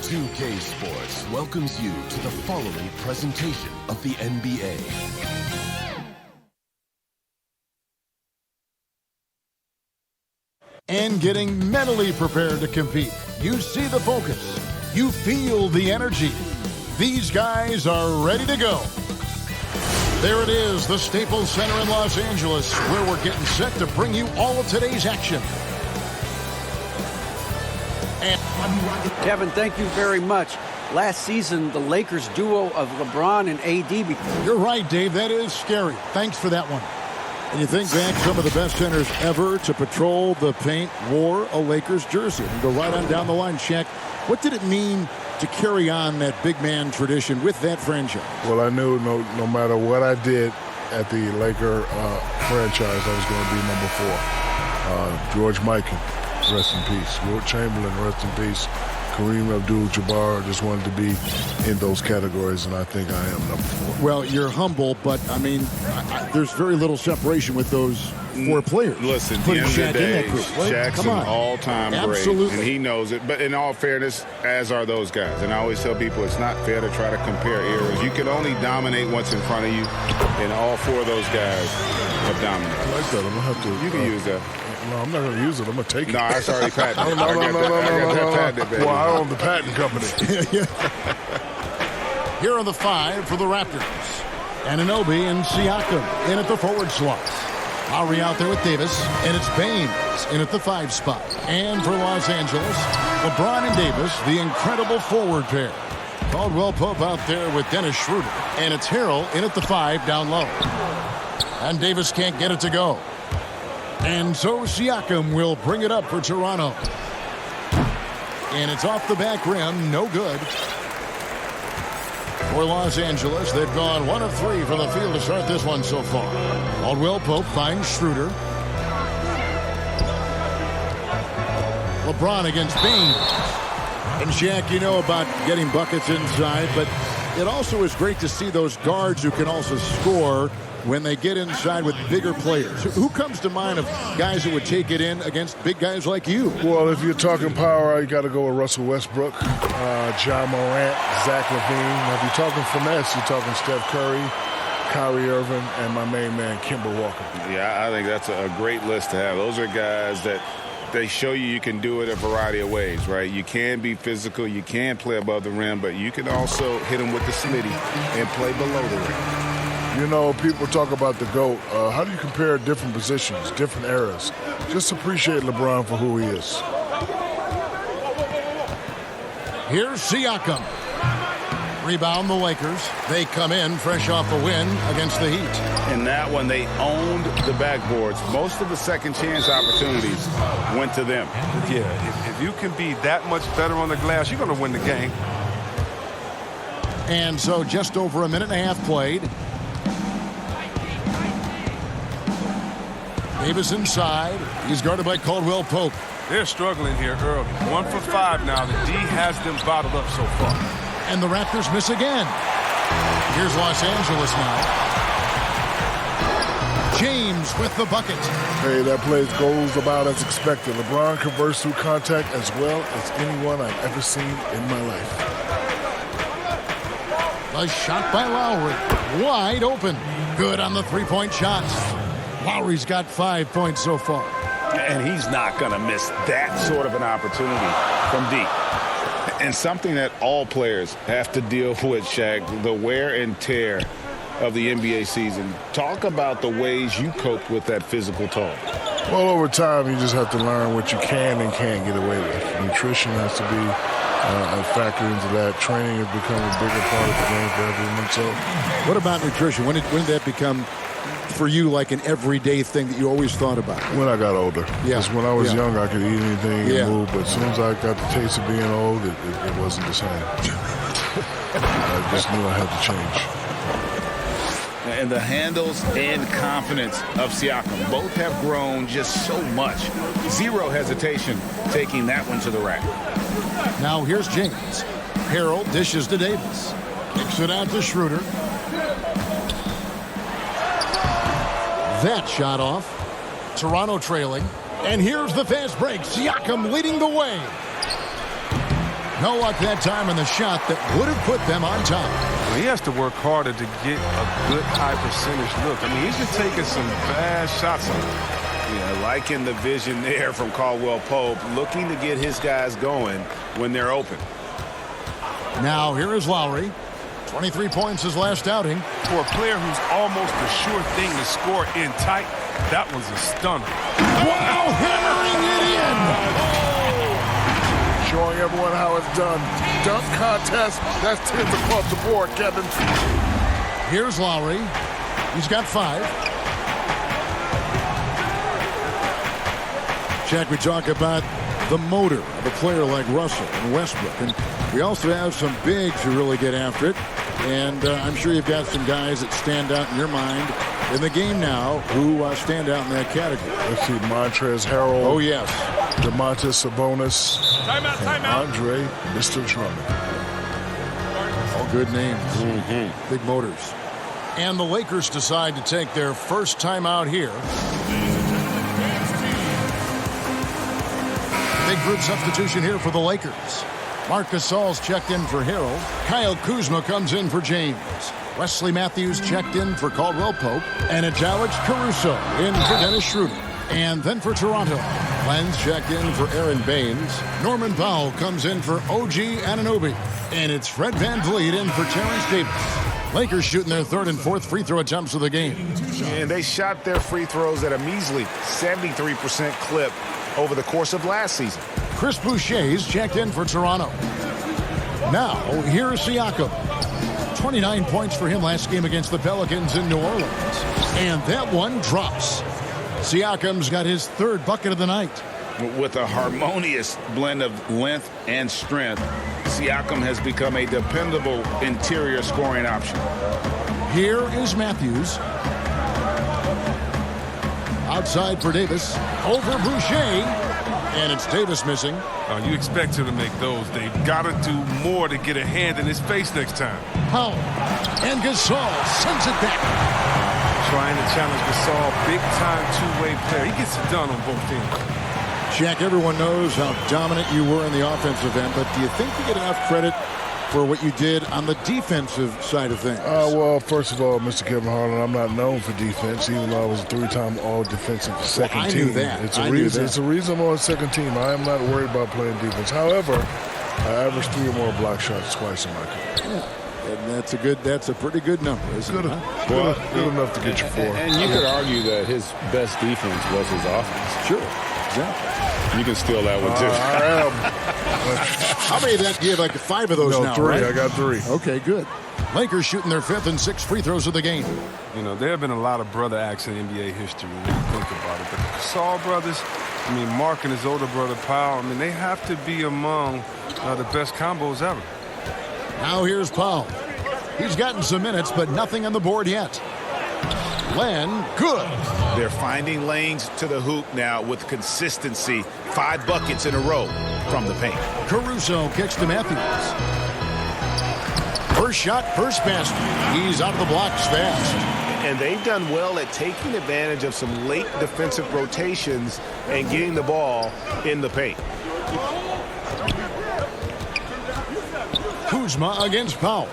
2K Sports welcomes you to the following presentation of the NBA. And getting mentally prepared to compete. You see the focus. You feel the energy. These guys are ready to go. There it is, the Staples Center in Los Angeles, where we're getting set to bring you all of today's action. And Kevin, thank you very much. Last season, the Lakers duo of LeBron and AD. You're right, Dave. That is scary. Thanks for that one. And you think back, some of the best centers ever to patrol the paint wore a Lakers jersey. And go right on down the line, Shaq. What did it mean to carry on that big man tradition with that franchise? Well, I knew no matter what I did at the Laker franchise, I was going to be number 4. George Mikan, rest in peace. Wilt Chamberlain, rest in peace. Kareem Abdul-Jabbar, just wanted to be in those categories, and I think I am number 4. Well, you're humble, but, I mean, there's very little separation with those 4 players. Listen, at the end of the day, Shaq's an all-time great, and he knows it. But in all fairness, as are those guys. And I always tell people it's not fair to try to compare eras. You can only dominate what's in front of you, and all 4 of those guys have dominated. I like that. I'm going to have to... You can use that. No, I'm not going to use it. I'm going to take it. No, that's already patented. No. Well, I own the patent company. Here are the 5 for the Raptors. Anunoby and Siakam in at the forward slot. Lowry out there with Davis, and it's Baines in at the 5 spot. And for Los Angeles, LeBron and Davis, the incredible forward pair. Caldwell Pope out there with Dennis Schroeder, and it's Harrell in at the 5 down low. And Davis can't get it to go. And so Siakam will bring it up for Toronto. And it's off the back rim, no good. For Los Angeles, they've gone 1 of 3 from the field to start this one so far. Caldwell Pope finds Schroeder. LeBron against Baines. And Shaq, you know about getting buckets inside, but it also is great to see those guards who can also score when they get inside with bigger players. Who comes to mind of guys who would take it in against big guys like you? Well, if you're talking power, you got to go with Russell Westbrook, John Morant, Zach LaVine. Now, if you're talking finesse, you're talking Steph Curry, Kyrie Irving, and my main man, Kemba Walker. Yeah, I think that's a great list to have. Those are guys that they show you can do it a variety of ways, right? You can be physical, you can play above the rim, but you can also hit them with the slitty and play below the rim. You know, people talk about the GOAT. How do you compare different positions, different eras? Just appreciate LeBron for who he is. Here's Siakam. Rebound the Lakers. They come in fresh off a win against the Heat. In that one, they owned the backboards. Most of the second chance opportunities went to them. Yeah, if you can be that much better on the glass, you're going to win the game. And so just over a minute and a half played. Davis inside. He's guarded by Caldwell Pope. They're struggling here early. 1 for 5 now. The D has them bottled up so far. And the Raptors miss again. Here's Los Angeles now. James with the bucket. Hey, that play goes about as expected. LeBron converts through contact as well as anyone I've ever seen in my life. A shot by Lowry. Wide open. Good on the three-point shots. Lowry's got 5 points so far. And he's not going to miss that sort of an opportunity from deep. And something that all players have to deal with, Shaq, the wear and tear of the NBA season. Talk about the ways you coped with that physical toll. Well, over time, you just have to learn what you can and can't get away with. Nutrition has to be a factor into that. Training has become a bigger part of the game for everyone. So, what about nutrition? When did that become, for you, like an everyday thing that you always thought about? When I got older. Yeah. Because when I was young, I could eat anything and move, but as soon as I got the taste of being old, it wasn't the same. I just knew I had to change. And the handles and confidence of Siakam both have grown just so much. Zero hesitation taking that one to the rack. Now here's James. Harrell dishes to Davis. Kicks it out to Schroeder. That shot off. Toronto trailing. And here's the fast break. Siakam leading the way. No luck that time in the shot that would have put them on top. Well, he has to work harder to get a good high percentage look. I mean, he's been taking some bad shots on him. Yeah, liking the vision there from Caldwell Pope, looking to get his guys going when they're open. Now here is Lowry. 23 points his last outing. For a player who's almost a sure thing to score in tight, that was a stunner. Wow, hammering it in. Showing everyone how it's done. Dunk contest. That's 10 across the board, Kevin. Here's Lowry. He's got 5. Jack, we talk about the motor of a player like Russell and Westbrook. And we also have some bigs who really get after it. And I'm sure you've got some guys that stand out in your mind in the game now who stand out in that category. Let's see, Montrezl Harrell. Oh, yes. Domantas Sabonis. Timeout. Andre, Mr. Drummond. All good names. Big motors. And the Lakers decide to take their first time out here. Big group substitution here for the Lakers. Marc Gasol's checked in for Harrell. Kyle Kuzma comes in for James. Wesley Matthews checked in for Caldwell Pope. And it's Alex Caruso in for Dennis Schroeder. And then for Toronto, Lenz checked in for Aaron Baines. Norman Powell comes in for OG Anunoby. And it's Fred VanVleet in for Terrence Davis. Lakers shooting their third and fourth free throw attempts of the game. And they shot their free throws at a measly 73% clip over the course of last season. Chris Boucher's checked in for Toronto. Now, here's Siakam. 29 points for him last game against the Pelicans in New Orleans. And that one drops. Siakam's got his third bucket of the night. With a harmonious blend of length and strength, Siakam has become a dependable interior scoring option. Here is Matthews. Outside for Davis. Over Boucher. And it's Davis missing. You expect him to make those. They've got to do more to get a hand in his face next time. Powell. And Gasol sends it back. Trying to challenge Gasol, big-time two-way player. He gets it done on both teams. Shaq, everyone knows how dominant you were in the offensive end, but do you think you get enough credit for what you did on the defensive side of things? Well, first of all, Mr. Kevin Harlan, I'm not known for defense, even though I was a 3-time all-defensive second team. I knew that. It's a reason I'm on second team. I am not worried about playing defense. However, I averaged 3 or more block shots twice in my career. Yeah. And that's a pretty good number, isn't it? Good enough to get you 4. And you could argue that his best defense was his offense. Sure, exactly. You can steal that one, too. I am. How many of that? You have like 5 of those now, 3. right? I got 3. Okay, good. Lakers shooting their 5th and 6th free throws of the game. You know, there have been a lot of brother acts in NBA history when you think about it. But the Gasol brothers, I mean, Mark and his older brother Powell, I mean, they have to be among the best combos ever. Now here's Powell. He's gotten some minutes, but nothing on the board yet. Len, good. They're finding lanes to the hoop now with consistency. 5 buckets in a row from the paint. Caruso kicks to Matthews. First shot, first basket. He's out of the blocks fast. And they've done well at taking advantage of some late defensive rotations and getting the ball in the paint. Kuzma against Powell.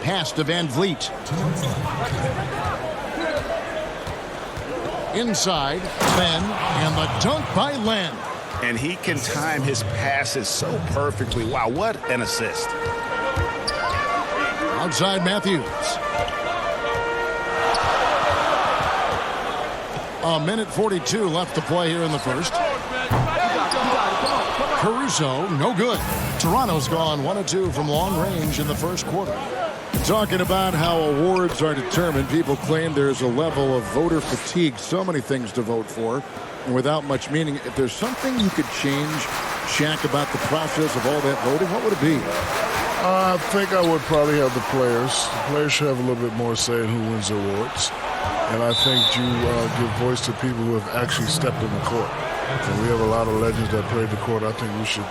Pass to VanVleet. Inside, Len, and the dunk by Len. And he can time his passes so perfectly. Wow, what an assist. Outside Matthews. A minute 42 left to play here in the first. Caruso, no good. Toronto's gone 1 of 2 from long range in the first quarter. Talking about how awards are determined, people claim there's a level of voter fatigue, so many things to vote for, and without much meaning. If there's something you could change, Shaq, about the process of all that voting, what would it be? I think I would probably have the players. The players should have a little bit more say in who wins the awards. And I think you give voice to people who have actually stepped in the court. And we have a lot of legends that played the court. I think we should,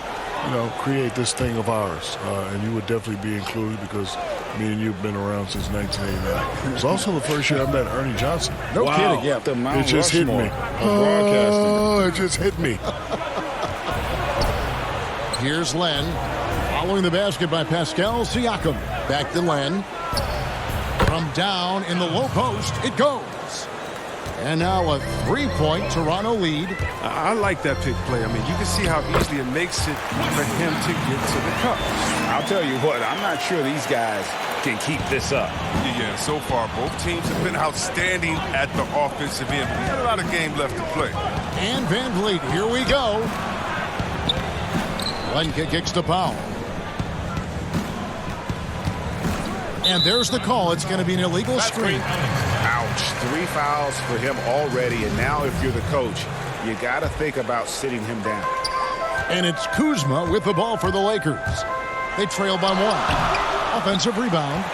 create this thing of ours. And you would definitely be included because me and you have been around since 1989. It's also the first year I met Ernie Johnson. No kidding, yeah. It just hit me. Broadcasting. Oh, it just hit me. Here's Len. Following the basket by Pascal Siakam. Back to Len. From down in the low post, it goes. And now a 3-point Toronto lead. I like that pick play. I mean, you can see how easily it makes it for him to get to the cup. I'll tell you what, I'm not sure these guys can keep this up. Yeah, so far both teams have been outstanding at the offensive end. But we got a lot of game left to play. And Van Vliet, here we go. Len kicks to Powell. And there's the call. It's going to be an illegal screen. Ouch. 3 fouls for him already. And now if you're the coach, you got to think about sitting him down. And it's Kuzma with the ball for the Lakers. They trail by 1. Offensive rebound.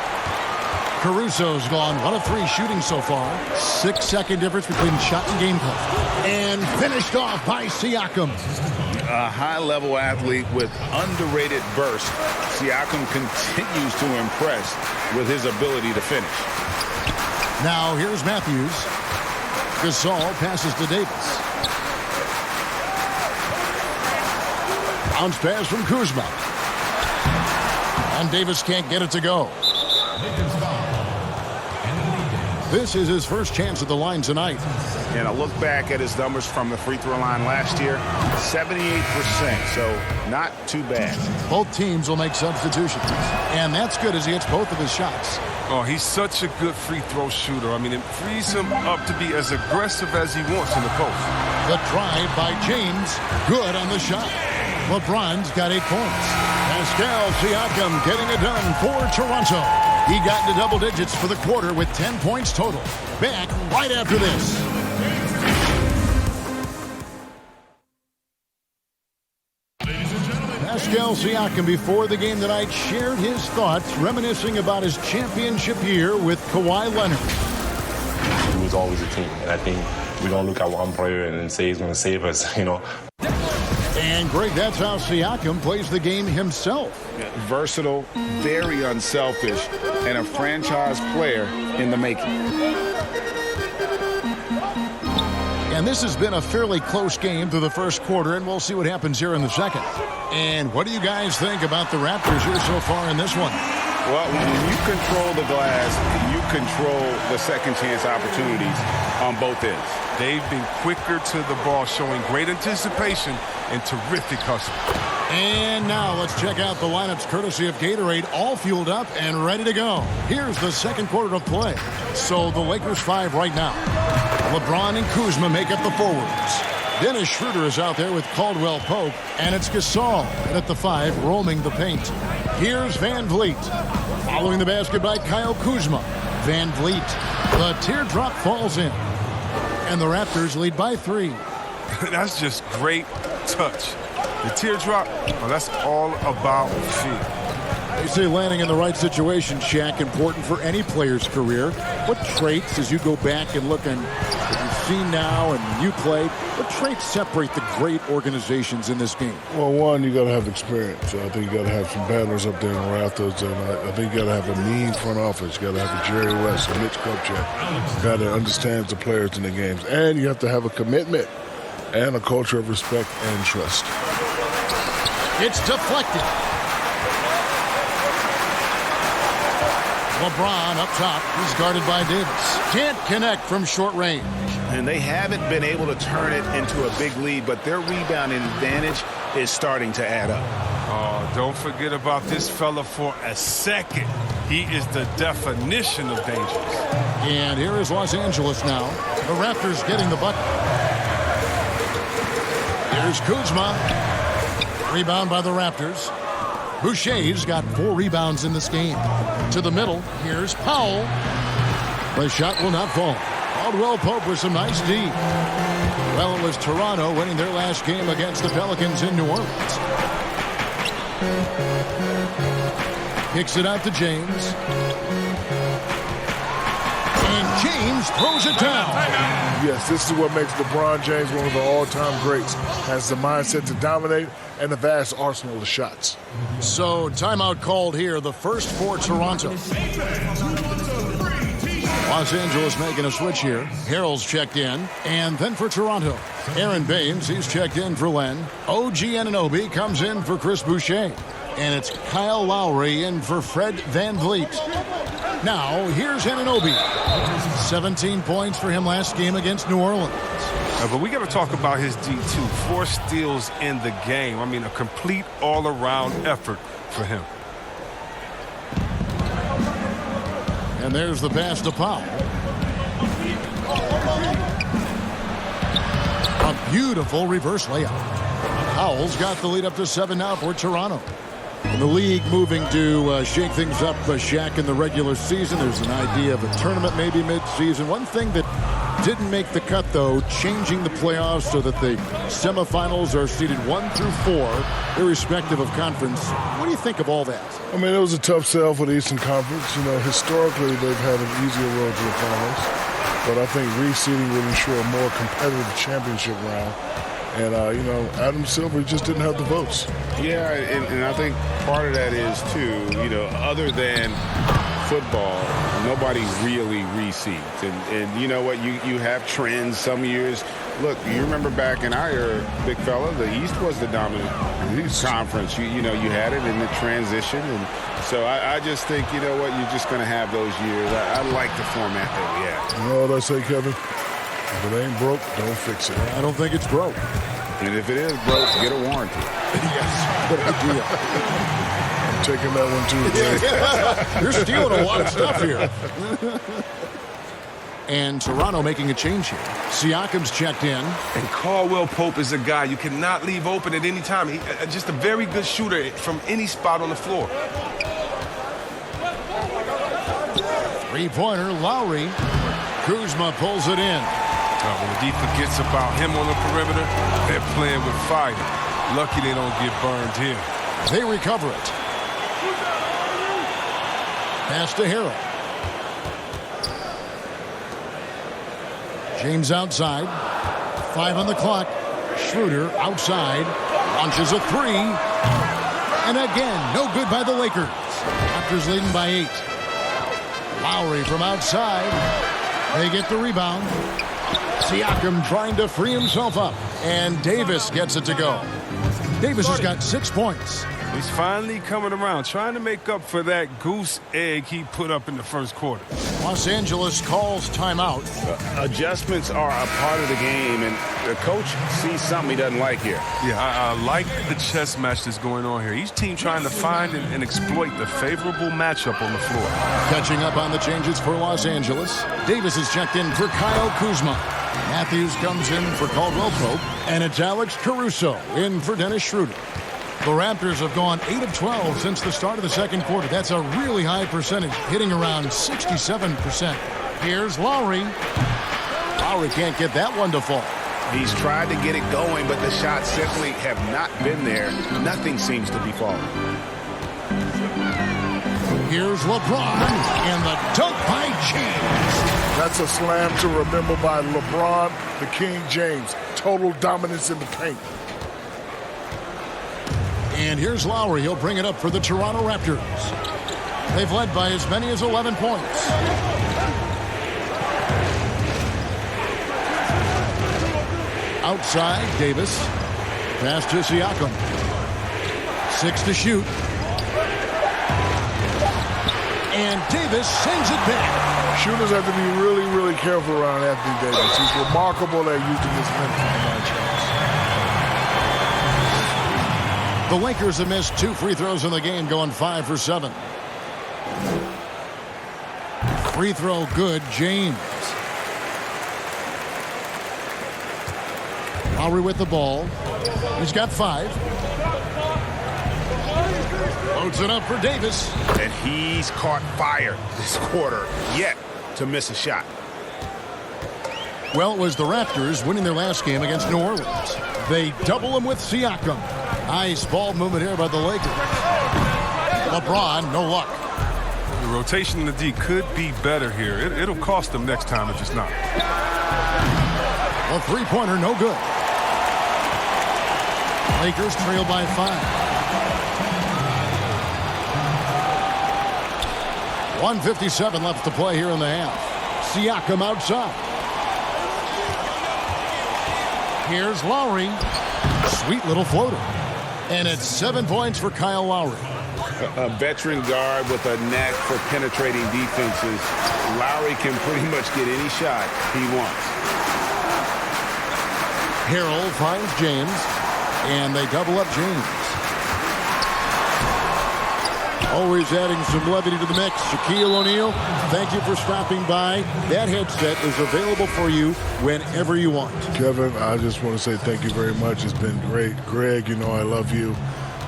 Caruso's gone 1 of 3 shooting so far. 6-second difference between shot and game clock. And finished off by Siakam. A high-level athlete with underrated burst. Siakam continues to impress with his ability to finish. Now here's Matthews. Gasol passes to Davis. Bounce pass from Kuzma. And Davis can't get it to go. This is his first chance at the line tonight. And a look back at his numbers from the free throw line last year, 78%, so not too bad. Both teams will make substitutions. And that's good as he hits both of his shots. Oh, he's such a good free throw shooter. I mean, it frees him up to be as aggressive as he wants in the post. The drive by James, good on the shot. LeBron's got 8 points. Pascal Siakam getting it done for Toronto. He got into double digits for the quarter with 10 points total. Back right after this. Pascal Siakam before the game tonight shared his thoughts, reminiscing about his championship year with Kawhi Leonard. It was always a team, and I think we don't look at one player and say he's going to save us, you know. And Greg, that's how Siakam plays the game himself. Versatile, very unselfish, and a franchise player in the making. And this has been a fairly close game through the first quarter, and we'll see what happens here in the second. And what do you guys think about the Raptors here so far in this one? Well, when you control the glass, you control the second chance opportunities on both ends. They've been quicker to the ball, showing great anticipation and terrific hustle. And now let's check out the lineups courtesy of Gatorade, all fueled up and ready to go. Here's the second quarter of play. So the Lakers 5 right now. LeBron and Kuzma make up the forwards. Dennis Schroeder is out there with Caldwell Pope, and it's Gasol at the 5 roaming the paint. Here's Van Vliet. Following the basket by Kyle Kuzma. Van Vliet. The teardrop falls in. And the Raptors lead by 3. That's just great touch. The teardrop, well, that's all about feel. They say landing in the right situation, Shaq, important for any player's career. What traits, as you go back and look and what you've seen now and you played, what traits separate the great organizations in this game? Well, one, you got to have experience. I think you got to have some battlers up there in the Raptors, and I think you got to have a mean front office. You got to have a Jerry West, a Mitch Kupchak, got to understand the players in the games, and you have to have a commitment and a culture of respect and trust. It's deflected. LeBron up top. He's guarded by Davis. Can't connect from short range. And they haven't been able to turn it into a big lead, but their rebounding advantage is starting to add up. Oh, don't forget about this fella for a second. He is the definition of dangerous. And here is Los Angeles now. The Raptors getting the bucket. Here's Kuzma. Rebound by the Raptors. Boucher's got 4 rebounds in this game. To the middle, here's Powell. The shot will not fall. Caldwell Pope with some nice D. Well, it was Toronto winning their last game against the Pelicans in New Orleans. Kicks it out to James. And James throws it down. Yes, this is what makes LeBron James one of the all-time greats. Has the mindset to dominate and a vast arsenal of shots. So, timeout called here, the first for Toronto. Los Angeles making a switch here. Harrell's checked in. And then for Toronto, Aaron Baines, he's checked in for Len. OG Anunoby comes in for Chris Boucher. And it's Kyle Lowry in for Fred VanVleet. Now, here's Anunoby. 17 points for him last game against New Orleans. But we got to talk about his D2. 4 steals in the game. I mean, a complete all-around effort for him. And there's the pass to Powell. A beautiful reverse layup. Powell's got the lead up to 7 now for Toronto. And the league moving to shake things up, Shaq, in the regular season. There's an idea of a tournament maybe mid-season. One thing that didn't make the cut, though, changing the playoffs so that the semifinals are seeded 1 through 4, irrespective of conference. What do you think of all that? I mean, it was a tough sell for the Eastern Conference. You know, historically, they've had an easier road to the finals. But I think reseeding will ensure a more competitive championship round. And, you know, Adam Silver just didn't have the votes. Yeah, and I think part of that is, too, you know, other than football, nobody really reseeds. And you know what, you have trends some years. Look, you remember back in our era, big fella, the East was the dominant conference. You know, you had it in the transition. And so I just think, you know what, you're just going to have those years. I like the format that we have. You know what I say, Kevin? If it ain't broke, don't fix it. I don't think it's broke. And if it is broke, get a warranty. Yes, good idea. I'm taking that one too, Greg. You're stealing a lot of stuff here. And Toronto making a change here. Siakam's checked in. And Caldwell Pope is a guy you cannot leave open at any time. He, just a very good shooter from any spot on the floor. Three-pointer, Lowry. Kuzma pulls it in. When the defense forgets about him on the perimeter, they're playing with fire. Lucky they don't get burned here. They recover it. Pass to Harrell. James outside. 5 on the clock. Schroeder outside. Launches a 3. And again, no good by the Lakers. Raptors leading by 8. Lowry from outside. They get the rebound. Siakam trying to free himself up. And Davis gets it to go. Davis has got 6 points. He's finally coming around, trying to make up for that goose egg he put up in the first quarter. Los Angeles calls timeout. Adjustments are a part of the game, and the coach sees something he doesn't like here. Yeah, I like the chess match that's going on here. Each team trying to find and exploit the favorable matchup on the floor. Catching up on the changes for Los Angeles. Davis is checked in for Kyle Kuzma. Matthews comes in for Caldwell Pope. And it's Alex Caruso in for Dennis Schroeder. The Raptors have gone 8 of 12 since the start of the second quarter. That's a really high percentage, hitting around 67%. Here's Lowry. Lowry can't get that one to fall. He's tried to get it going, but the shots simply have not been there. Nothing seems to be falling. Here's LeBron, and the dunk by James. That's a slam to remember by LeBron, the King James. Total dominance in the paint. And here's Lowry. He'll bring it up for the Toronto Raptors. They've led by as many as 11 points. Outside, Davis. Pass to Siakam. 6 to shoot. And Davis sends it back. Shooters have to be really, really careful around Anthony Davis. He's remarkable at using his length in the matchups. The Lakers have missed 2 free throws in the game, going 5 for 7. Free throw good, James. Lowry with the ball. He's got 5. Loads it up for Davis. And he's caught fire this quarter, yet to miss a shot. Well, it was the Raptors winning their last game against New Orleans. They double him with Siakam. Nice ball movement here by the Lakers. LeBron, no luck. The rotation in the D could be better here. It'll cost them next time if it's not. A three-pointer, no good. Lakers trail by 5. 1:57 left to play here in the half. Siakam outside. Here's Lowry. Sweet little floater. And it's 7 points for Kyle Lowry. A veteran guard with a knack for penetrating defenses. Lowry can pretty much get any shot he wants. Harrell finds James, and they double up James. Always adding some levity to the mix. Shaquille O'Neal, thank you for stopping by. That headset is available for you whenever you want. Kevin, I just want to say thank you very much. It's been great. Greg, you know I love you.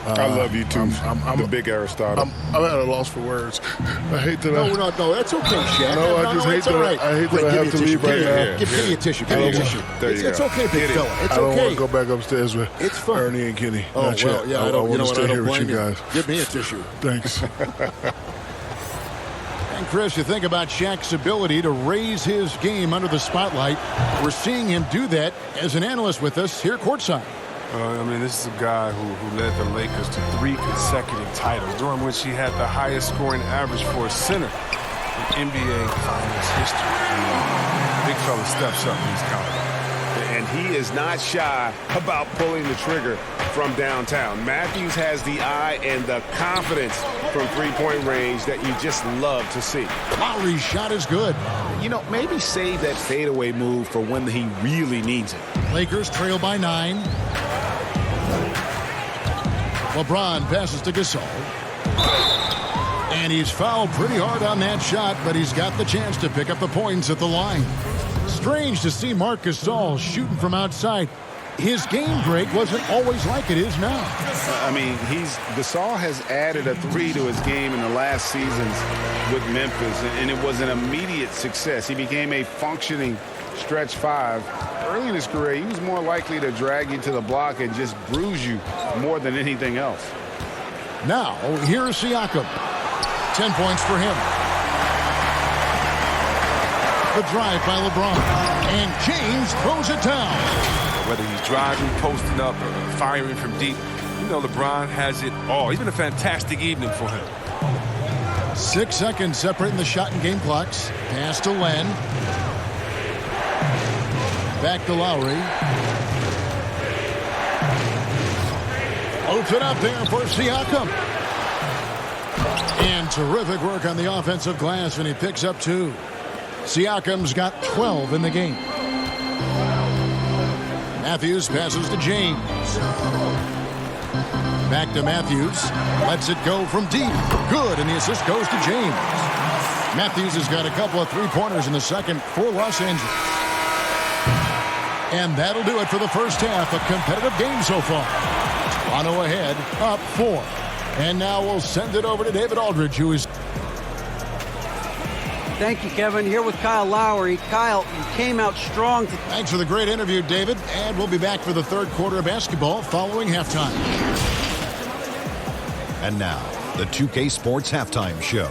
I love you too. I'm the big Aristotle. I'm at a loss for words. I hate that. No, that's okay, Shaq. No, I just hate that. Right. I hate that I have to leave right now. Give me a tissue. Give me a tissue. It's okay, big fella. It's okay. I don't want to go back upstairs with it's fun. Ernie and Kenny. Oh, Not well, yet. yeah, I don't want to stay here with blame you guys. Give me a tissue. Thanks. And Chris, you think about Shaq's ability to raise his game under the spotlight. We're seeing him do that as an analyst with us here courtside. I mean, this is a guy who led the Lakers to 3 consecutive titles, during which he had the highest scoring average for a center in NBA Finals history. I mean, big fella steps up when he's counted. And he is not shy about pulling the trigger from downtown. Matthews has the eye and the confidence from three-point range that you just love to see. Lowry's shot is good. You know, maybe save that fadeaway move for when he really needs it. Lakers trail by 9. LeBron passes to Gasol. And he's fouled pretty hard on that shot, but he's got the chance to pick up the points at the line. Strange to see Marc Gasol shooting from outside. His game break wasn't always like it is now. I mean, Gasol has added a 3 to his game in the last seasons with Memphis, and it was an immediate success. He became a functioning stretch 5. Early in his career, he was more likely to drag you to the block and just bruise you more than anything else. Now, here's Siakam. 10 points for him. The drive by LeBron. And James throws it down. Whether he's driving, posting up, or firing from deep, you know LeBron has it all. It's been a fantastic evening for him. 6 seconds separating the shot and game clocks. Pass to Len. Back to Lowry. Open up there for Siakam. And terrific work on the offensive glass, and he picks up 2. Siakam's got 12 in the game. Matthews passes to James. Back to Matthews. Lets it go from deep. Good, and the assist goes to James. Matthews has got a couple of three-pointers in the second for Los Angeles. And that'll do it for the first half. A competitive game so far. Toronto ahead, up 4. And now we'll send it over to David Aldridge, who is... Thank you, Kevin. Here with Kyle Lowry. Kyle, you came out strong. Thanks for the great interview, David. And we'll be back for the third quarter of basketball following halftime. And now, the 2K Sports Halftime Show.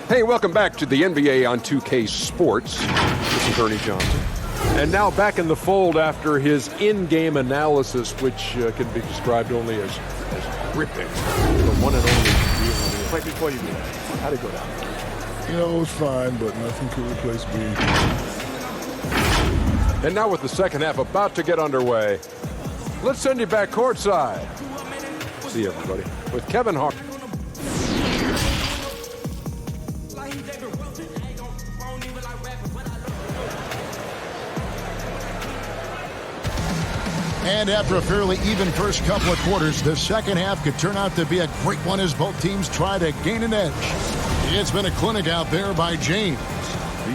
Hey, welcome back to the NBA on 2K Sports. This is Ernie Johnson. And now back in the fold after his in-game analysis, which can be described only as gripping. The one and only real. Right before you go, how'd it go down? You know, it was fine, but nothing could replace me. And now with the second half about to get underway, let's send you back courtside. See everybody with Kevin Hart. And after a fairly even first couple of quarters, the second half could turn out to be a great one as both teams try to gain an edge. It's been a clinic out there by James.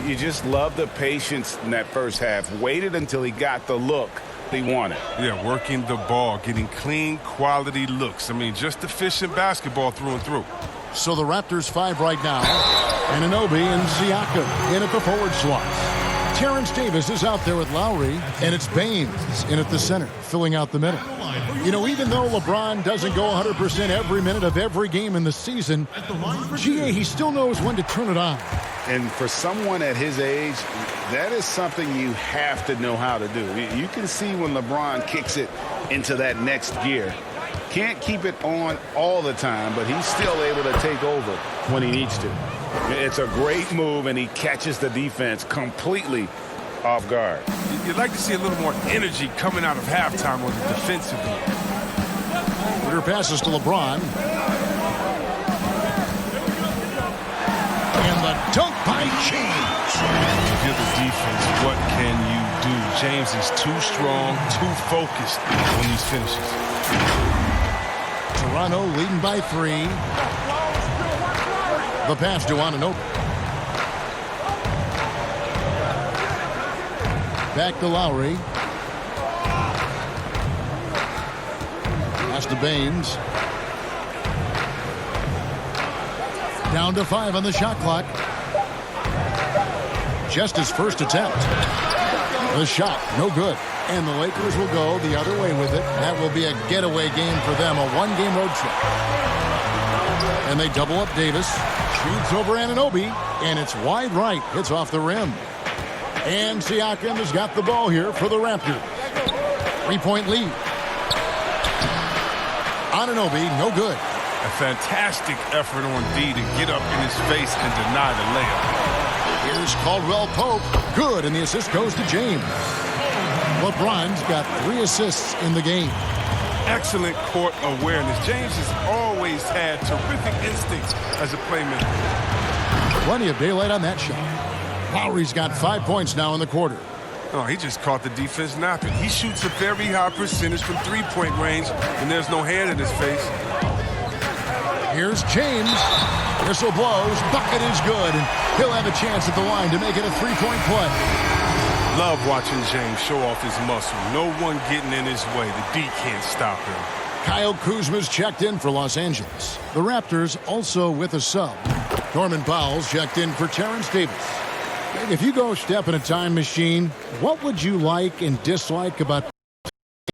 You just love the patience in that first half. Waited until he got the look he wanted. Yeah, working the ball, getting clean, quality looks. I mean, just efficient basketball through and through. So the Raptors 5 right now. And Anunoby and Siakam in at the forward slots. Terrence Davis is out there with Lowry, and it's Baines in at the center, filling out the middle. You know, even though LeBron doesn't go 100% every minute of every game in the season, GA, he still knows when to turn it on. And for someone at his age, that is something you have to know how to do. You can see when LeBron kicks it into that next gear. Can't keep it on all the time, but he's still able to take over when he needs to. It's a great move, and he catches the defense completely off guard. You'd like to see a little more energy coming out of halftime on the defensive end. Ritter passes to LeBron. And the dunk by James. If you're the defense, what can you do? James is too strong, too focused on these finishes. Toronto leading by 3. The pass to Anunoby. Back to Lowry. Pass to Baines. Down to 5 on the shot clock. Just his first attempt. The shot, no good. And the Lakers will go the other way with it. That will be a getaway game for them, a one-game road trip. And they double up Davis. Shoots over Anunoby, and it's wide right. Hits off the rim. And Siakam has got the ball here for the Raptors. 3-point lead. Anunoby, no good. A fantastic effort on D to get up in his face and deny the layup. Here's Caldwell Pope. Good, and the assist goes to James. LeBron's got 3 assists in the game. Excellent court awareness. James has always had terrific instincts as a playmaker. Plenty of daylight on that shot. Lowry's got 5 points now in the quarter. Oh, he just caught the defense napping. He shoots a very high percentage from three-point range, and there's no hand in his face. Here's James. Whistle blows. Bucket is good, and he'll have a chance at the line to make it a 3-point play. Love watching James show off his muscle. No one getting in his way. The D can't stop him. Kyle Kuzma's checked in for Los Angeles. The Raptors also with a sub. Norman Powell's checked in for Terrence Davis. If you go step in a time machine, what would you like and dislike about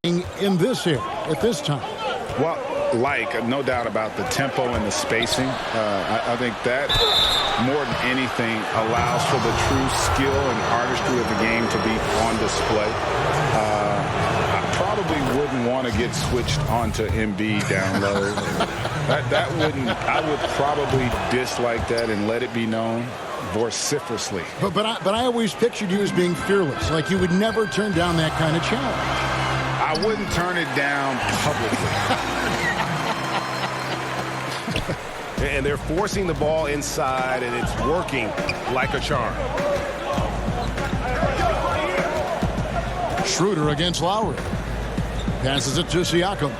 playing in this era at this time? Well, no doubt about the tempo and the spacing. I think that more than anything allows for the true skill and artistry of the game to be on display. I probably wouldn't want to get switched onto Embiid down low. I would probably dislike that and let it be known vociferously. But I always pictured you as being fearless, like you would never turn down that kind of challenge. I wouldn't turn it down publicly. And they're forcing the ball inside, and it's working like a charm. Schroeder against Lowry. Passes it to Siakam.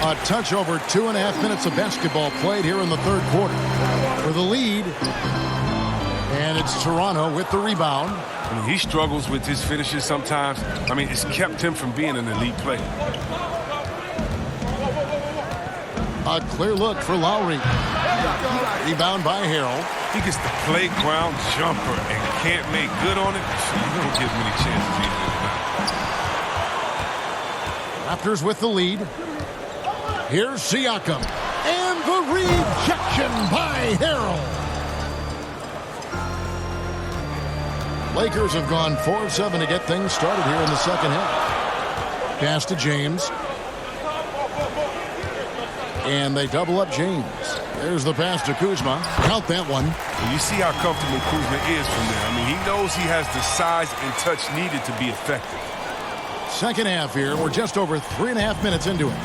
A touch over 2.5 minutes of basketball played here in the third quarter. For the lead. And it's Toronto with the rebound. I mean, he struggles with his finishes sometimes. I mean, it's kept him from being an elite player. A clear look for Lowry. Rebound by Harrell. He gets the playground jumper and can't make good on it. He don't get many chances either. Raptors with the lead. Here's Siakam. And the rejection by Harrell. Lakers have gone 4 of 7 to get things started here in the second half. Pass to James. And they double up James. There's the pass to Kuzma. Count that one. You see how comfortable Kuzma is from there. I mean, he knows he has the size and touch needed to be effective. Second half here. We're just over 3.5 minutes into it.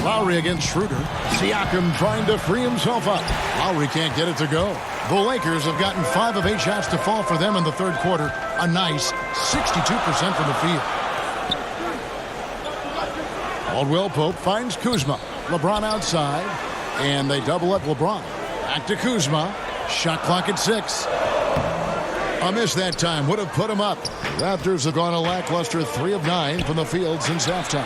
Lowry against Schroeder. Siakam trying to free himself up. Lowry can't get it to go. The Lakers have gotten 5 of 8 shots to fall for them in the third quarter. A nice 62% from the field. Caldwell Pope finds Kuzma. LeBron outside. And they double up LeBron. Back to Kuzma. Shot clock at 6. A miss that time would have put him up. Raptors have gone a lackluster 3 of 9 from the field since halftime.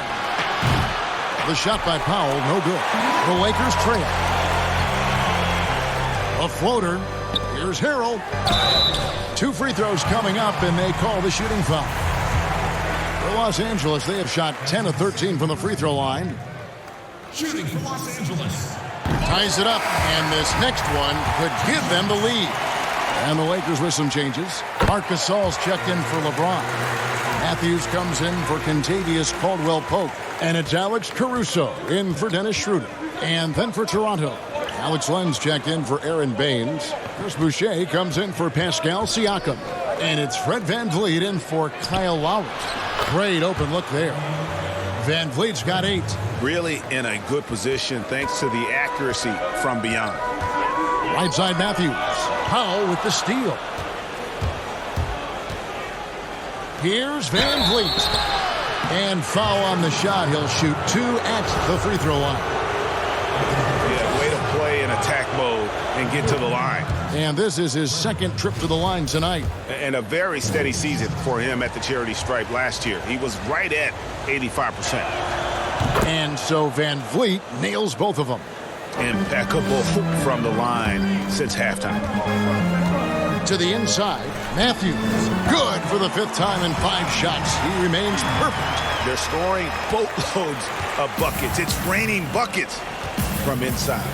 The shot by Powell, no good. The Lakers trail. A floater. Here's Harrell. 2 free throws coming up, and they call the shooting foul. For Los Angeles, they have shot 10 of 13 from the free throw line. Shooting for Los Angeles. Ties it up, and this next one could give them the lead. And the Lakers with some changes. Marc Gasol's checked in for LeBron. Matthews comes in for Kentavious Caldwell-Pope. And it's Alex Caruso in for Dennis Schroeder. And then for Toronto, Alex Lenz checked in for Aaron Baines. Chris Boucher comes in for Pascal Siakam. And it's Fred VanVleet in for Kyle Lowry. Great open look there. VanVleet's got 8. Really in a good position thanks to the accuracy from beyond. Right side Matthews. Powell with the steal. Here's VanVleet. And foul on the shot. He'll shoot 2 at the free throw line. Yeah, way to play in attack mode and get to the line. And this is his second trip to the line tonight. And a very steady season for him at the charity stripe last year. He was right at 85%. And so VanVleet nails both of them. Impeccable from the line since halftime. To the inside, Matthews. Good for the 5th time in 5 shots. He remains perfect. They're scoring boatloads of buckets. It's raining buckets from inside.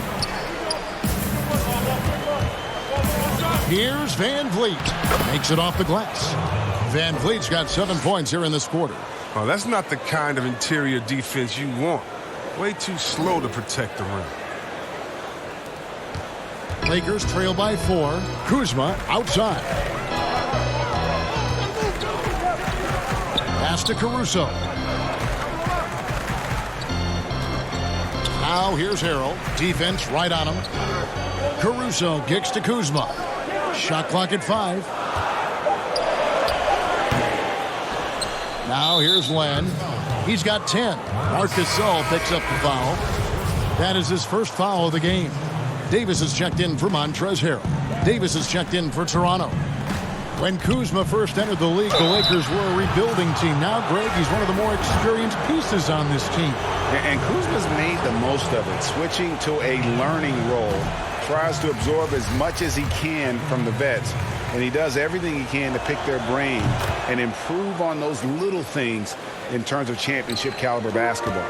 Here's VanVleet. Makes it off the glass. VanVleet's got 7 points here in this quarter. Oh, that's not the kind of interior defense you want. Way too slow to protect the rim. Lakers trail by 4. Kuzma outside. Pass to Caruso. Now here's Harrell. Defense right on him. Caruso kicks to Kuzma. Shot clock at 5. Now here's Len. He's got 10. Marc Gasol picks up the foul. That is his first foul of the game. Davis has checked in for Montrezl Harrell. Davis has checked in for Toronto. When Kuzma first entered the league, the Lakers were a rebuilding team. Now, Greg, he's one of the more experienced pieces on this team. And Kuzma's made the most of it, switching to a learning role. Tries to absorb as much as he can from the vets. And he does everything he can to pick their brain and improve on those little things in terms of championship caliber basketball.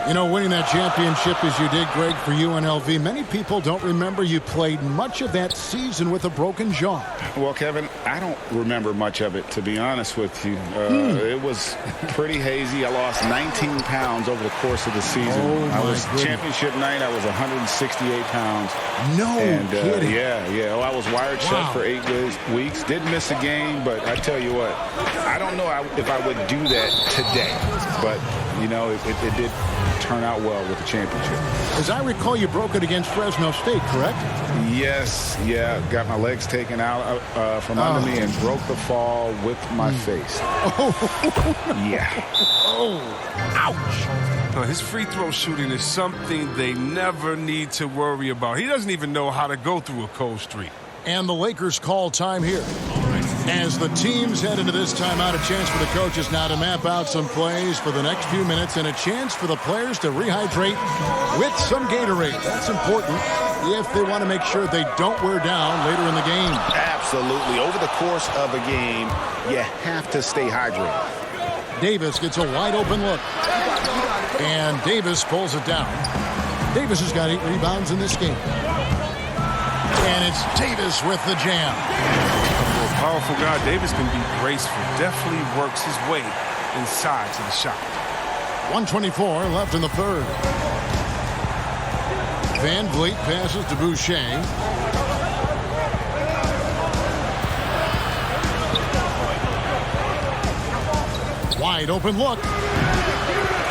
You know, winning that championship as you did, Greg, for UNLV, many people don't remember you played much of that season with a broken jaw. Well, Kevin, I don't remember much of it, to be honest with you. It was pretty hazy. I lost 19 pounds over the course of the season. I was championship night. I was 168 pounds. No kidding. Yeah. Oh, I was wired shut for 8 weeks. Didn't miss a game, but I tell you what, I don't know if I would do that today. But, you know, it did turn out well with the championship. As I recall, you broke it against Fresno State, correct? Yes, got my legs taken out from under me and broke the fall with my face. Yeah. Oh, ouch. His free throw shooting is something they never need to worry about. He doesn't even know how to go through a cold streak. And the Lakers call time here. As the teams head into this timeout, a chance for the coaches now to map out some plays for the next few minutes and a chance for the players to rehydrate with some Gatorade. That's important if they want to make sure they don't wear down later in the game. Absolutely. Over the course of a game, you have to stay hydrated. Davis gets a wide open look. And Davis pulls it down. Davis has got 8 rebounds in this game. And it's Davis with the jam. Powerful guy. Davis can be graceful. Definitely works his way inside to the shot. 1:24 left in the third. VanVleet passes to Boucher. Wide open look.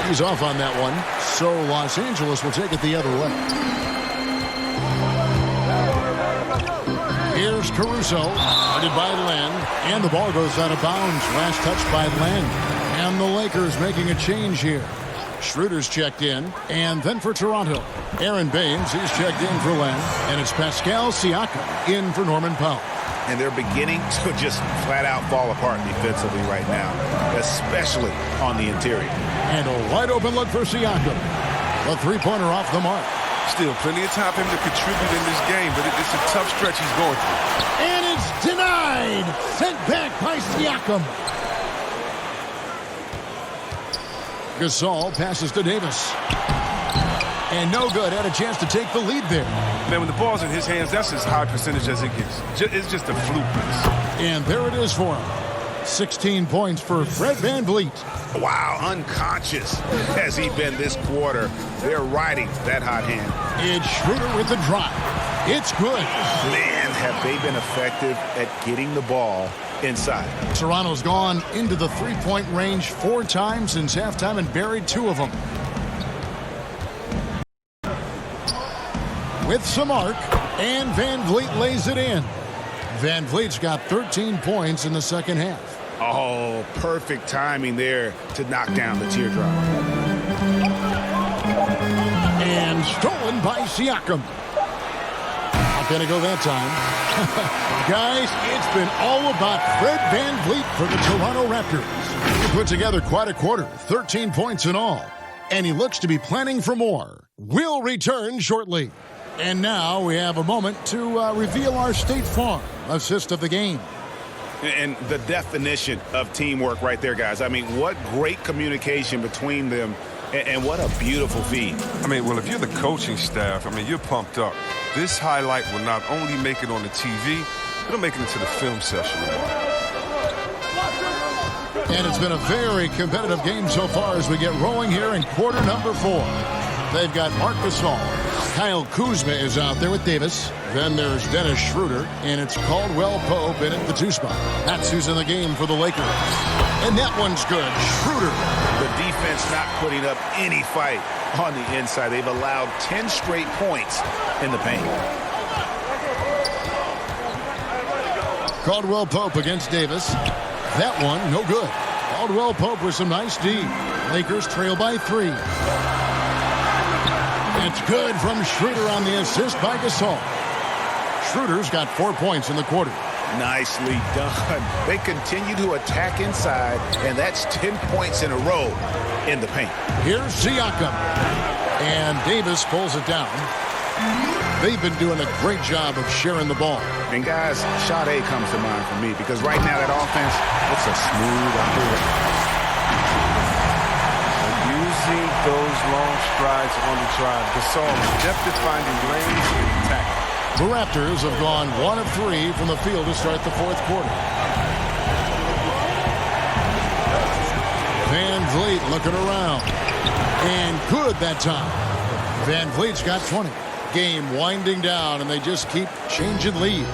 He's off on that one. So Los Angeles will take it the other way. Here's Caruso, guarded by Len, and the ball goes out of bounds. Last touch by Len. And the Lakers making a change here. Schroeder's checked in, and then for Toronto, Aaron Baines, he's checked in for Len, and it's Pascal Siakam in for Norman Powell. And they're beginning to just flat out fall apart defensively right now, especially on the interior. And a wide open look for Siakam. The three-pointer off the mark. Still plenty of time for him to contribute in this game, but it's a tough stretch he's going through. And it's denied. Sent back by Siakam. Gasol passes to Davis. And no good. Had a chance to take the lead there. Man, when the ball's in his hands, that's as high percentage as it gets. It's just a fluke. And there it is for him. 16 points for Fred VanVleet. Wow, unconscious has he been this quarter. They're riding that hot hand. It's Schroeder with the drive. It's good. Man, have they been effective at getting the ball inside. Toronto's gone into the three-point range 4 times since halftime and buried 2 of them. With some arc, and VanVleet lays it in. VanVleet's got 13 points in the second half. Oh, perfect timing there to knock down the teardrop. And stolen by Siakam. Not going to go that time. Guys, it's been all about Fred VanVleet for the Toronto Raptors. He put together quite a quarter, 13 points in all. And he looks to be planning for more. We'll return shortly. And now we have a moment to reveal our State Farm assist of the game. And the definition of teamwork right there, guys. I mean, what great communication between them, and what a beautiful feed. I mean, well, if you're the coaching staff, I mean, you're pumped up. This highlight will not only make it on the TV, it'll make it into the film session. And it's been a very competitive game so far as we get rolling here in quarter number 4. They've got Marc Gasol. Kyle Kuzma is out there with Davis. Then there's Dennis Schroeder, and it's Caldwell Pope in at the 2 spot. That's who's in the game for the Lakers. And that one's good. Schroeder. The defense not putting up any fight on the inside. They've allowed 10 straight points in the paint. Caldwell Pope against Davis. That one, no good. Caldwell Pope with some nice D. Lakers trail by 3. It's good from Schroeder on the assist by Gasol. Schroeder's got 4 points in the quarter. Nicely done. They continue to attack inside, and that's 10 points in a row in the paint. Here's Siakam. And Davis pulls it down. They've been doing a great job of sharing the ball. And guys, shot A comes to mind for me because right now that offense, it's a smooth operation. Using those long strides on the drive. Gasol is deft at finding lanes and attack. The Raptors have gone 1 of 3 from the field to start the 4th quarter. VanVleet looking around. And good that time. VanVleet's got 20. Game winding down, and they just keep changing leads.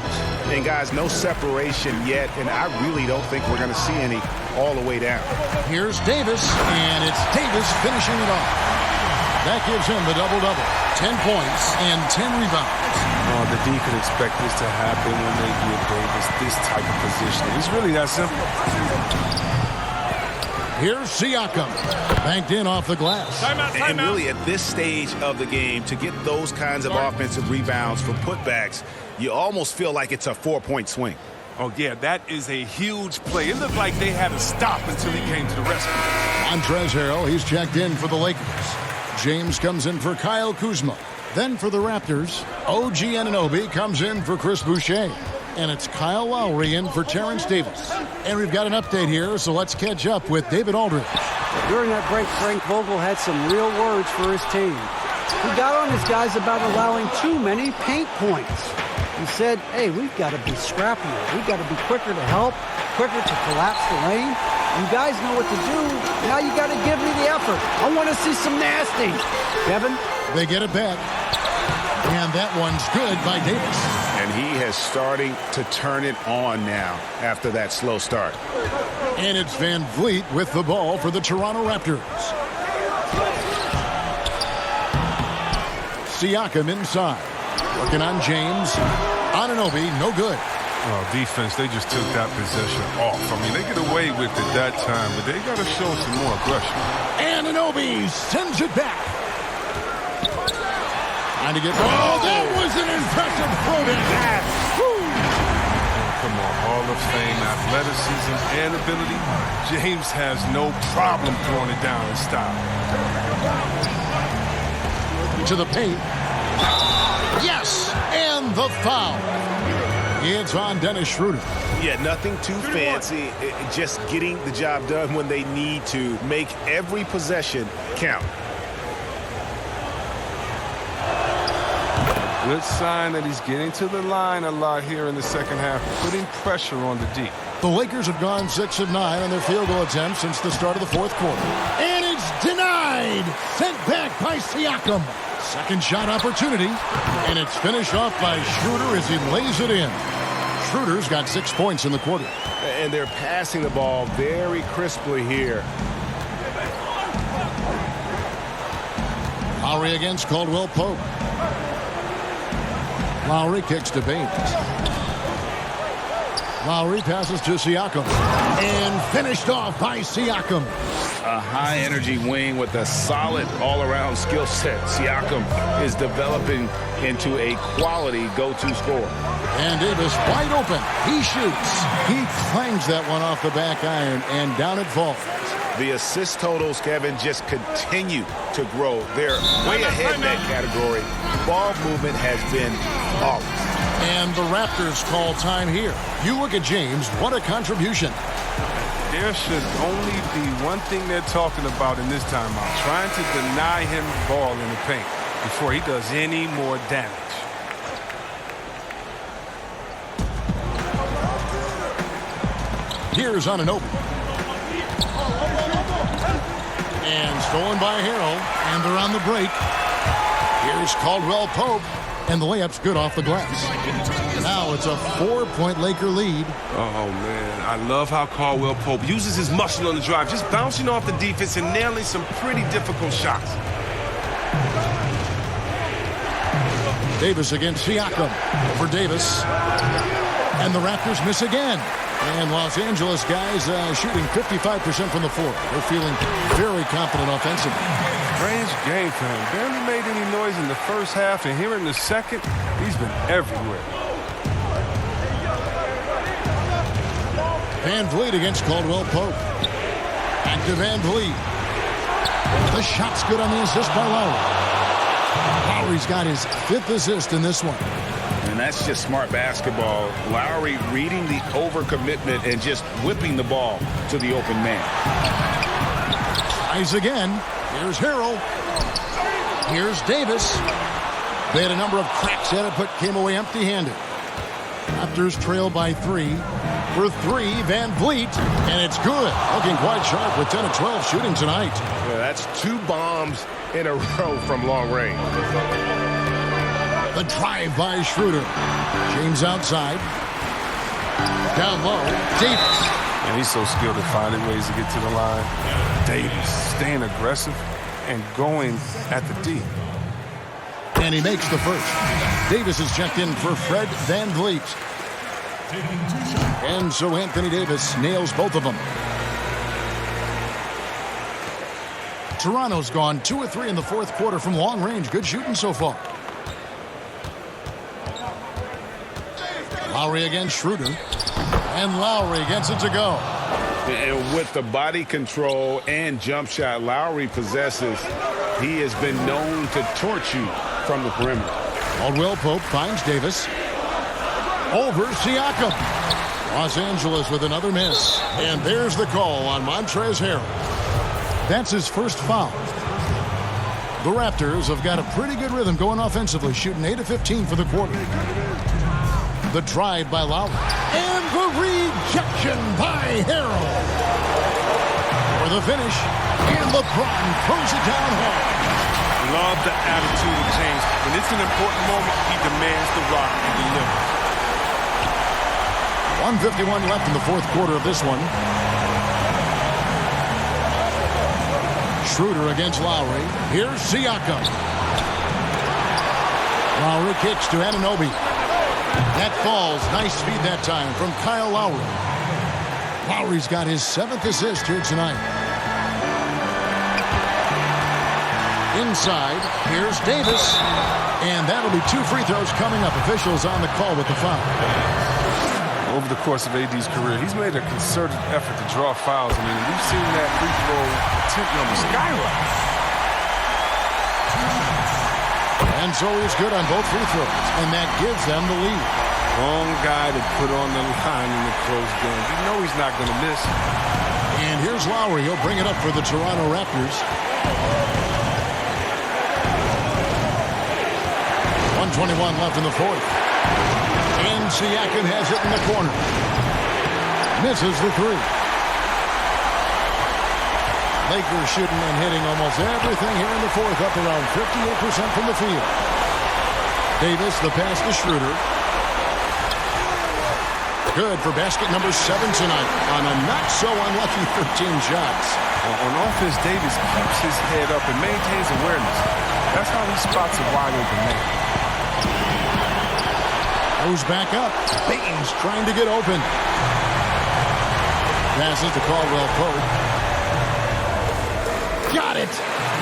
And guys, no separation yet, and I really don't think we're going to see any all the way down. Here's Davis, and it's Davis finishing it off. That gives him the double-double. 10 points and 10 rebounds. Oh, the D could expect this to happen when they give Davis this type of position. It's really that simple. Here's Siakam. Banked in off the glass. And really, at this stage of the game, to get those kinds of offensive rebounds for putbacks, you almost feel like it's a 4-point swing. Oh, yeah, that is a huge play. It looked like they had to stop until he came to the rescue. Montrezl Harrell, he's checked in for the Lakers. James comes in for Kyle Kuzma. Then for the Raptors, OG Anunoby comes in for Chris Boucher. And it's Kyle Lowry in for Terrence Davis. And we've got an update here, so let's catch up with David Aldridge. During that break, Frank Vogel had some real words for his team. He got on his guys about allowing too many paint points. He said, hey, we've got to be scrappier. We've got to be quicker to help, quicker to collapse the lane. You guys know what to do. Now you got to give me the effort. I want to see some nasty. Kevin? They get it back. And that one's good by Davis. And he is starting to turn it on now after that slow start. And it's VanVleet with the ball for the Toronto Raptors. Siakam inside. Working on James. Anunoby, no good. Oh, defense, they just took that possession off. I mean, they get away with it that time, but they got to show some more aggression. Anunoby sends it back. Trying to get... Oh, that was an impressive floating. Come on, Hall of Fame, athleticism, and ability. James has no problem throwing it down in style. To the paint. Yes, and the foul. It's on Dennis Schroeder. Yeah, nothing too fancy. Just getting the job done when they need to. Make every possession count. Good sign that he's getting to the line a lot here in the second half, putting pressure on the D. The Lakers have gone 6 of 9 on their field goal attempts since the start of the fourth quarter. And it's denied. Sent back by Siakam. Second shot opportunity. And it's finished off by Schroeder as he lays it in. Schroeder's got 6 points in the quarter. And they're passing the ball very crisply here. Lowry against Caldwell Pope. Lowry kicks to Baines. Lowry passes to Siakam. And finished off by Siakam. A high-energy wing with a solid all-around skill set. Siakam is developing into a quality go-to scorer. And Davis wide open. He shoots. He clangs that one off the back iron, and down it falls. The assist totals, Kevin, just continue to grow. They're way ahead in that category. Ball movement has been flawless. And the Raptors call time here. You look at James, what a contribution. There should only be one thing they're talking about in this timeout, trying to deny him the ball in the paint before he does any more damage. Here's Anunoby. And stolen by Harrell, and they're on the break. Here's Caldwell Pope, and the layup's good off the glass. Now it's a 4-point Laker lead. Oh, man, I love how Caldwell Pope uses his muscle on the drive, just bouncing off the defense and nailing some pretty difficult shots. Davis against Siakam. Over Davis. And the Raptors miss again. And Los Angeles guys shooting 55% from the floor. They're feeling very confident offensively. Strange game for him. Barely made any noise in the first half, and here in the second, he's been everywhere. Van Vliet against Caldwell Pope. Back to Van Vliet. The shot's good on the assist by Lowry. Lowry's got his 5th assist in this one. And that's just smart basketball. Lowry reading the overcommitment and just whipping the ball to the open man. Tries again. Here's Harrell. Here's Davis. They had a number of cracks at it, but came away empty-handed. Raptors trail by 3. For 3, Van Vliet, and it's good. Looking quite sharp with 10 of 12 shooting tonight. Yeah, that's 2 bombs in a row from long range. The drive by Schroeder. James outside. Down low, Davis. And he's so skilled at finding ways to get to the line. Davis staying aggressive and going at the D. And he makes the first. Davis is checked in for Fred Van Vliet. And so Anthony Davis nails both of them. Toronto's gone 2 of 3 in the fourth quarter from long range. Good shooting so far. Lowry against Schroeder. And Lowry gets it to go. And with the body control and jump shot Lowry possesses, he has been known to torch you from the perimeter. Caldwell Pope finds Davis. Over Siakam. Los Angeles with another miss. And there's the call on Montrezl Harrell. That's his first foul. The Raptors have got a pretty good rhythm going offensively, shooting 8 of 15 for the quarter. The drive by Lowry. And the rejection by Harrell. For the finish. And LeBron throws it down hard. Love the attitude of James. When it's an important moment, he demands the rock and delivers. 1:51 left in the fourth quarter of this one. Schroeder against Lowry. Here's Siakam. Lowry kicks to Anunoby. That falls. Nice speed that time from Kyle Lowry. Lowry's got his 7th assist here tonight. Inside, here's Davis. And that'll be 2 free throws coming up. Officials on the call with the foul. Over the course of AD's career, he's made a concerted effort to draw fouls. I mean, we've seen that free throw attempt number skyrocket. And so he's good on both free throws, and that gives them the lead. Wrong guy to put on the line in the close game. You know he's not going to miss. And here's Lowry. He'll bring it up for the Toronto Raptors. 1:21 left in the fourth. And Siakam has it in the corner. Misses the three. Lakers shooting and hitting almost everything here in the fourth, up around 58% from the field. Davis, the pass to Schroeder. Good for basket number 7 tonight on a not-so-unlucky 13 shots. On offense, Davis keeps his head up and maintains awareness. That's how he spots a wide-open man. Goes back up. Baines trying to get open. Passes to Caldwell Pope. Got it.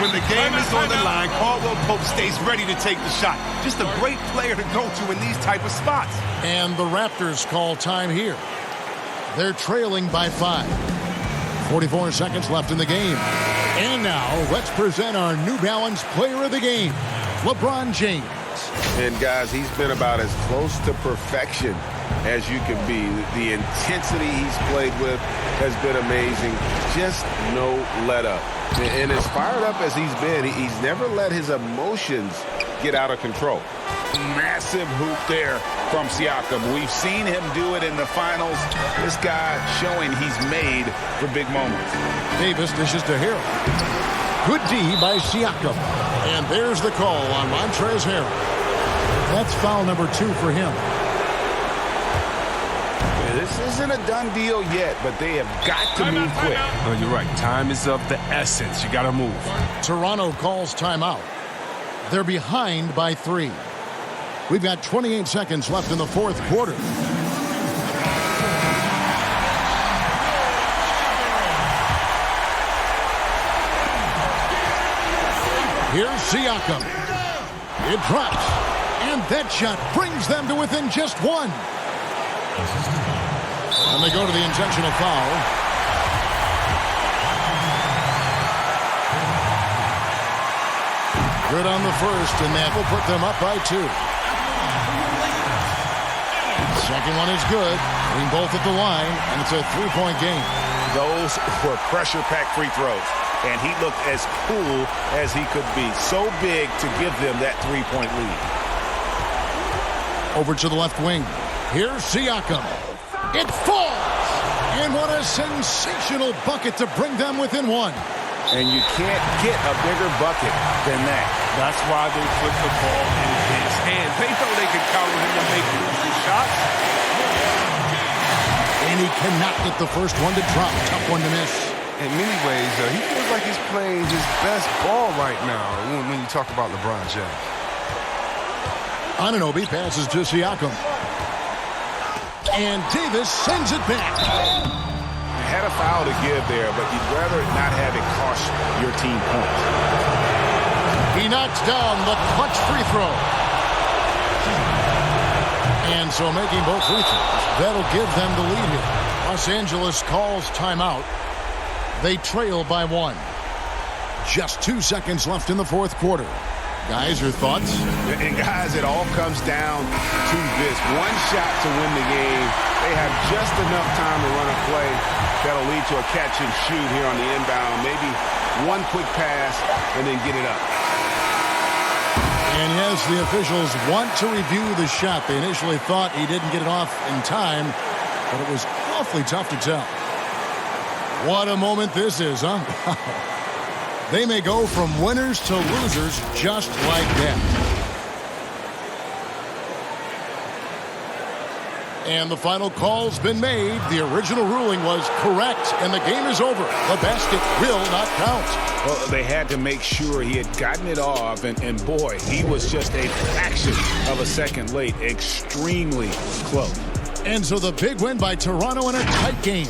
When the game is on the line, Caldwell Pope stays ready to take the shot. Just a great player to go to in these type of spots. And the Raptors call time here. They're trailing by 5. 44 seconds left in the game. And now, let's present our New Balance Player of the Game, LeBron James. And, guys, he's been about as close to perfection as you can be. The intensity he's played with has been amazing. Just no let-up. And as fired up as he's been, he's never let his emotions get out of control. Massive hoop there from Siakam. We've seen him do it in the finals. This guy showing he's made for big moments. Davis dishes to Harrell. Good D by Siakam. And there's the call on Montrezl Harrell. That's foul number 2 for him. This isn't a done deal yet, but they have got to move quick. Oh, you're right. Time is of the essence. You got to move. Toronto calls timeout. They're behind by 3. We've got 28 seconds left in the fourth quarter. Here's Siakam. It drops. And that shot brings them to within just 1. And they go to the intentional foul. Good on the first, and that will put them up by 2. Second one is good. Bring both at the line, and it's a 3-point game. Those were pressure-packed free throws, and he looked as cool as he could be. So big to give them that 3-point lead. Over to the left wing. Here's Siakam. It falls! And what a sensational bucket to bring them within 1. And you can't get a bigger bucket than that. That's why they put the ball in his hands. They know they can count on him to make crucial shots. And he cannot get the first one to drop. Tough one to miss. In many ways, he feels like he's playing his best ball right now when you talk about LeBron James. Anunoby passes to Siakam. And Davis sends it back. Had a foul to give there, but you'd rather not have it cost your team points. He knocks down the clutch free throw. And so making both free throws, that'll give them the lead here. Los Angeles calls timeout. They trail by 1. Just 2 seconds left in the fourth quarter. Guys, your thoughts? And guys, it all comes down to this. One shot to win the game. They have just enough time to run a play that'll lead to a catch and shoot here on the inbound. Maybe one quick pass and then get it up. And yes, the officials want to review the shot. They initially thought he didn't get it off in time, but it was awfully tough to tell. What a moment this is, huh? They may go from winners to losers just like that. And the final call's been made. The original ruling was correct, and the game is over. The basket will not count. Well, they had to make sure he had gotten it off, and boy, he was just a fraction of a second late. Extremely close. And so the big win by Toronto in a tight game.